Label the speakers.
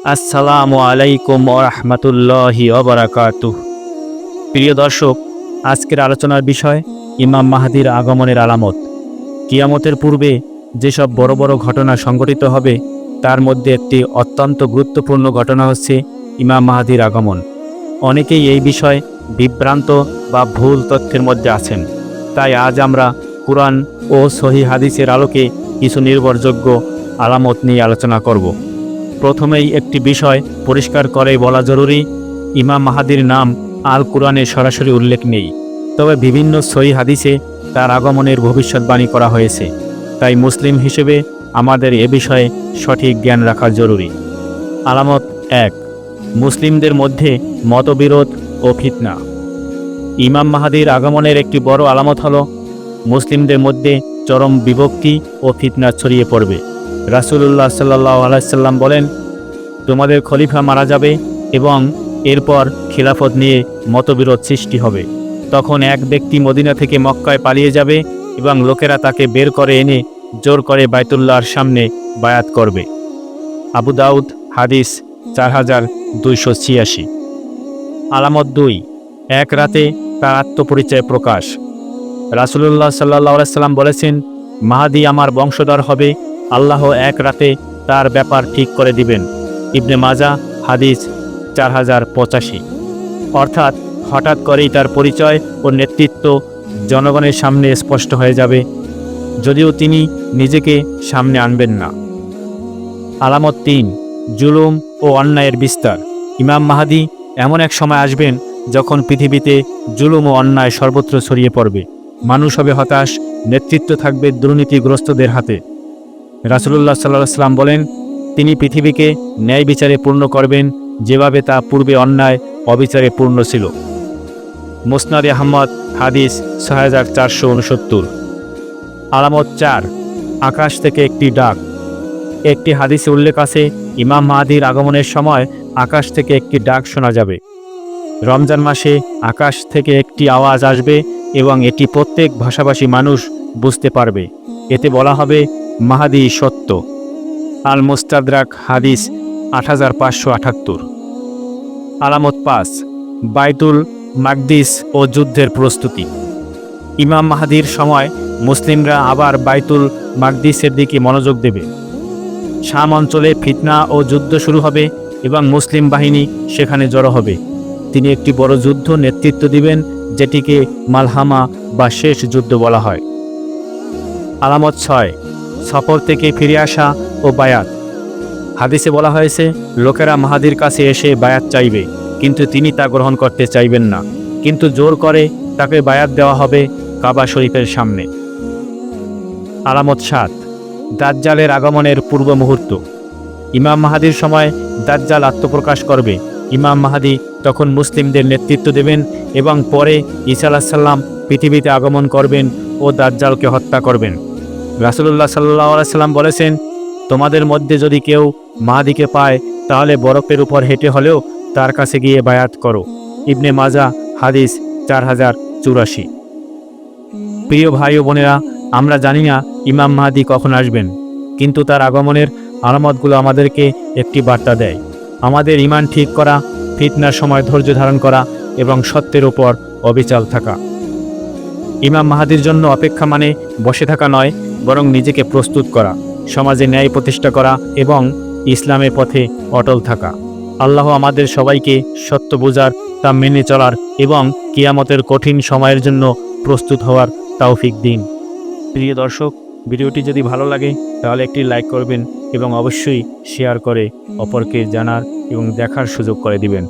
Speaker 1: আসসালামু আলাইকুম ওয়া রাহমাতুল্লাহি ওয়া বারাকাতুহু। প্রিয় দর্শক, আজকের আলোচনার বিষয় ইমাম মাহদীর আগমনের আলামত। কিয়ামতের পূর্বে যেসব বড় বড় ঘটনা সংঘটিত হবে তার মধ্যে একটি অত্যন্ত গুরুত্বপূর্ণ ঘটনা হচ্ছে ইমাম মাহদীর আগমন। অনেকেই এই বিষয়ে বিভ্রান্ত বা ভুল তথ্যের মধ্যে আছেন। তাই আজ আমরা কুরআন ও সহিহ হাদিসের আলোকে কিছু নির্ভরযোগ্য আলামত নিয়ে আলোচনা করব। প্রথমেই একটি বিষয় পরিষ্কার করে বলা জরুরি, ইমাম মাহদীর নাম আল কুরআনে সরাসরি উল্লেখ নেই, তবে বিভিন্ন সহিহ হাদিসে তার আগমনের ভবিষ্যৎবাণী করা হয়েছে। তাই মুসলিম হিসেবে আমাদের এ বিষয়ে সঠিক জ্ঞান রাখা জরুরি। আলামত 1, মুসলিমদের মধ্যে মতবিরোধ ও ফিতনা। ইমাম মাহদীর আগমনের একটি বড় আলামত হল মুসলিমদের মধ্যে চরম বিভক্তি ও ফিতনা ছড়িয়ে পড়বে। রাসূলুল্লাহ সাল্লাল্লাহু আলাইহি সাল্লাম বলেন, তোমাদের খলিফা মারা যাবে এবং এরপর খিলাফত নিয়ে মতবিরোধ সৃষ্টি হবে। তখন এক ব্যক্তি মদিনা থেকে মক্কায় পালিয়ে যাবে এবং লোকেরা তাকে বের করে এনে জোর করে বাইতুল্লাহর সামনে বায়াত করবে। আবু দাউদ হাদিস 4286। আলামত 2, এক রাতে তার আত্মপরিচয় প্রকাশ। রাসূলুল্লাহ সাল্লাল্লাহু আলাইহি সাল্লাম বলেছেন, মাহদী আমার বংশধর হবে, আল্লাহ এক রাতে তার ব্যাপার ঠিক করে দিবেন। ইবনে মাজাহ হাদিস 4085। অর্থাৎ হঠাৎ করেই তার পরিচয় ও নেতৃত্ব জনগণের সামনে স্পষ্ট হয়ে যাবে, যদিও তিনি নিজেকে সামনে আনবেন না। আলামত 3, জুলুম ও অন্যায়ের বিস্তার। ইমাম মাহদী এমন এক সময় আসবেন যখন পৃথিবীতে জুলুম ও অন্যায় সর্বত্র ছড়িয়ে পড়বে। মানুষ হবে হতাশ, নেতৃত্ব থাকবে দুর্নীতিগ্রস্তদের হাতে। রাসূলুল্লাহ সাল্লাল্লাহু আলাইহি সাল্লাম বলেন, তিনি পৃথিবীকে ন্যায় বিচারে পূর্ণ করবেন যেভাবে তা পূর্বে অন্যায় অবিচারে পূর্ণ ছিল। মুসনাদ আহমদ হাদিস 6469। আলামত 4, আকাশ থেকে একটি ডাক। একটি হাদিসে উল্লেখ আছে, ইমাম মাহদীর আগমনের সময় আকাশ থেকে একটি ডাক শোনা যাবে। রমজান মাসে আকাশ থেকে একটি আওয়াজ আসবে এবং এটি প্রত্যেক ভাষাভাষী মানুষ বুঝতে পারবে। এতে বলা হবে, মাহদী সত্য। আল মুস্তাদরাক হাদিস 8578। আলামত 5, বাইতুল মাকদিস ও যুদ্ধের প্রস্তুতি। ইমাম মাহদীর সময় মুসলিমরা আবার বাইতুল মাকদিসের দিকে মনোযোগ দেবে। শাম অঞ্চলে ফিতনা ও যুদ্ধ শুরু হবে এবং মুসলিম বাহিনী সেখানে জড়ো হবে। তিনি একটি বড় যুদ্ধ নেতৃত্ব দিবেন, যেটিকে মালহামা বা শেষ যুদ্ধ বলা হয়। আলামত 6, সফর থেকে ফিরে আসা ও বায়াত। হাদিসে বলা হয়েছে, লোকেরা মাহদীর কাছে এসে বায়াত চাইবে, কিন্তু তিনি তা গ্রহণ করতে চাইবেন না, কিন্তু জোর করে তাকে বায়াত দেওয়া হবে কাবা শরীফের সামনে। আলামত 7, দাজ্জালের আগমনের পূর্ব মুহূর্ত। ইমাম মাহদীর সময় দাজ্জাল আত্মপ্রকাশ করবে। ইমাম মাহদী তখন মুসলিমদের নেতৃত্ব দেবেন এবং পরে ঈসা আলাইহিস সালাম পৃথিবীতে আগমন করবেন ও দাজ্জালকে হত্যা করবেন। রাসূলুল্লাহ সাল্লাল্লাহু আলাইহি সাল্লাম বলেছেন, তোমাদের মধ্যে যদি কেউ মাহদীকে পায় তাহলে বরফের উপর হেঁটে হলেও তার কাছে গিয়ে বায়াত করো। ইবনে মাজাহ হাদিস 4084। প্রিয় ভাই ও বোনেরা, আমরা জানি না ইমাম মাহদী কখন আসবেন, কিন্তু তার আগমনের আলামতগুলো আমাদেরকে একটি বার্তা দেয়। আমাদের ঈমান ঠিক করা, ফিতনার সময় ধৈর্য ধারণ করা এবং সত্যের উপর অবিচল থাকা। ইমাম মাহদীর জন্য অপেক্ষা মানে বসে থাকা নয়, বরং নিজেকে প্রস্তুত করা, সমাজে ন্যায় প্রতিষ্ঠা করা এবং ইসলামের পথে অটল থাকা। আল্লাহ আমাদের সবাইকে সত্য বোঝার, তা মেনে চলার এবং কিয়ামতের কঠিন সময়ের জন্য প্রস্তুত হওয়ার তৌফিক দিন। প্রিয় দর্শক, ভিডিওটি যদি ভালো লাগে তাহলে একটি লাইক করবেন এবং অবশ্যই শেয়ার করে অপরকে জানার এবং দেখার সুযোগ করে দিবেন।